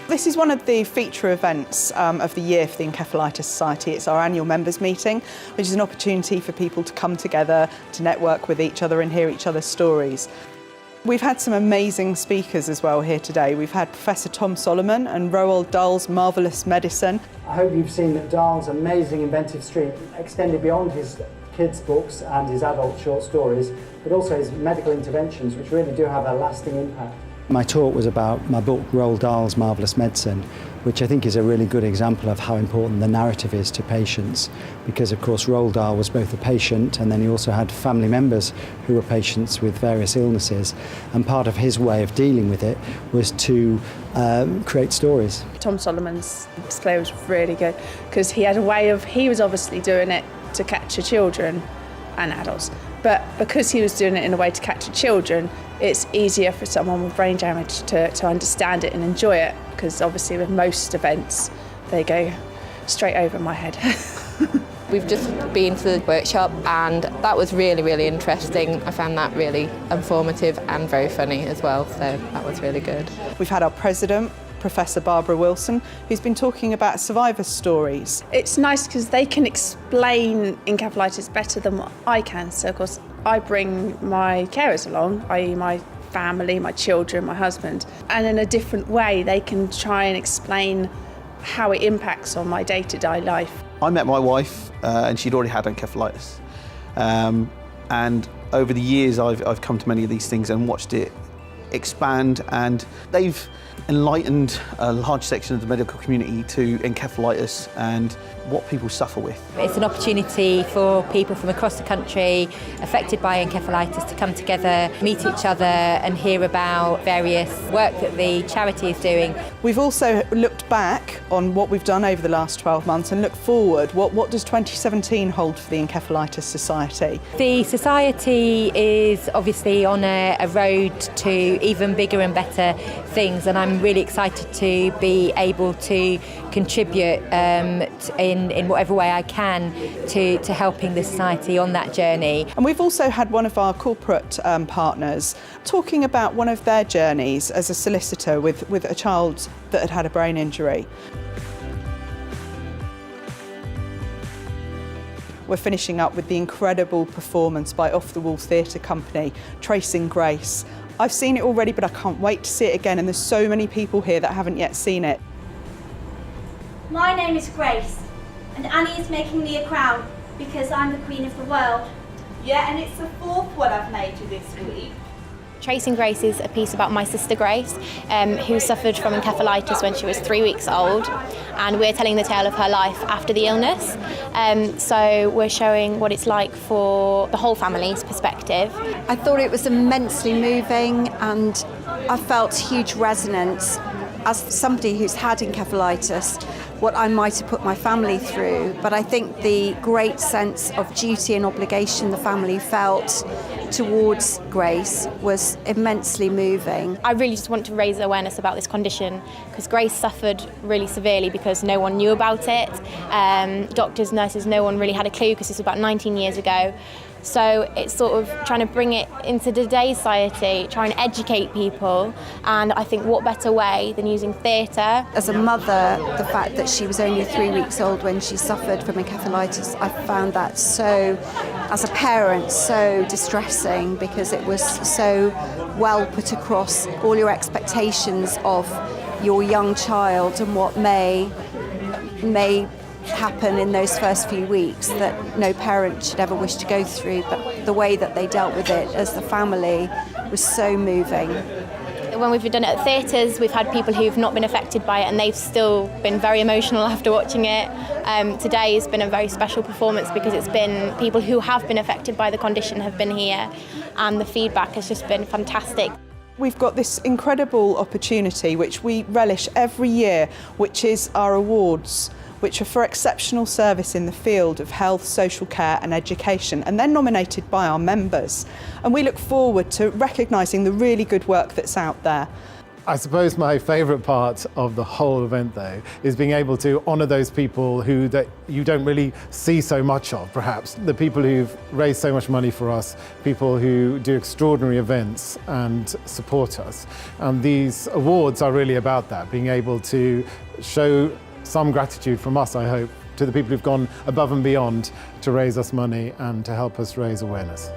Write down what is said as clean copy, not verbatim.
This is one of the feature events of the year for the Encephalitis Society. It's our annual members meeting, which is an opportunity for people to come together, to network with each other and hear each other's stories. We've had some amazing speakers as well here today. We've had Professor Tom Solomon and Roald Dahl's Marvellous Medicine. I hope you've seen that Dahl's amazing inventive streak extended beyond his kids' books and his adult short stories, but also his medical interventions, which really do have a lasting impact. My talk was about my book, Roald Dahl's Marvellous Medicine, which I think is a really good example of how important the narrative is to patients, because of course Roald Dahl was both a patient and then he also had family members who were patients with various illnesses, and part of his way of dealing with it was to create stories. Tom Solomon's display was really good because he had a way of, he was obviously doing it to capture children and adults, but because he was doing it in a way to capture children, it's easier for someone with brain damage to understand it and enjoy it, because obviously with most events they go straight over my head. We've just been to the workshop and that was really, really interesting. I found that really informative and very funny as well, so that was really good. We've had our president, Professor Barbara Wilson, who's been talking about survivor stories. It's nice because they can explain encephalitis better than what I can. So of course I bring my carers along, i.e. my family, my children, my husband, and in a different way they can try and explain how it impacts on my day-to-day life. I met my wife and she'd already had encephalitis, and over the years I've come to many of these things and watched it expand, and they've enlightened a large section of the medical community to encephalitis and what people suffer with. It's an opportunity for people from across the country affected by encephalitis to come together, meet each other and hear about various work that the charity is doing. We've also looked back on what we've done over the last 12 months and looked forward. What does 2017 hold for the Encephalitis Society? The Society is obviously on a road to even bigger and better things, and I'm really excited to be able to contribute in whatever way I can to helping the Society on that journey. And we've also had one of our corporate partners talking about one of their journeys as a solicitor with a child that had a brain injury. We're finishing up with the incredible performance by Off the Wall Theatre Company, Tracing Grace. I've seen it already, but I can't wait to see it again, and there's so many people here that haven't yet seen it. My name is Grace, and Annie is making me a crown because I'm the queen of the world. Yeah, and it's the fourth one I've made you this week. Tracing Grace is a piece about my sister Grace, who suffered from encephalitis when she was 3 weeks old, and we're telling the tale of her life after the illness. So we're showing what it's like for the whole family's perspective. I thought it was immensely moving, and I felt huge resonance as somebody who's had encephalitis, what I might have put my family through, but I think the great sense of duty and obligation the family felt towards Grace was immensely moving. I really just want to raise awareness about this condition because Grace suffered really severely because no one knew about it. Doctors, nurses, no one really had a clue because this was about 19 years ago. So it's sort of trying to bring it into today's society, trying to educate people, and I think what better way than using theatre. As a mother, the fact that she was only 3 weeks old when she suffered from encephalitis, I found that so, as a parent, so distressing because it was so well put across all your expectations of your young child and what may happen in those first few weeks that no parent should ever wish to go through, but the way that they dealt with it as the family was so moving. When we've done it at theatres, we've had people who've not been affected by it and they've still been very emotional after watching it. Today has been a very special performance because it's been people who have been affected by the condition have been here, and the feedback has just been fantastic. We've got this incredible opportunity which we relish every year, which is our awards, which are for exceptional service in the field of health, social care and education, and they're nominated by our members. And we look forward to recognising the really good work that's out there. I suppose my favourite part of the whole event, though, is being able to honour those people that you don't really see so much of, perhaps. The people who've raised so much money for us, people who do extraordinary events and support us. And these awards are really about that, being able to show some gratitude from us, I hope, to the people who've gone above and beyond to raise us money and to help us raise awareness.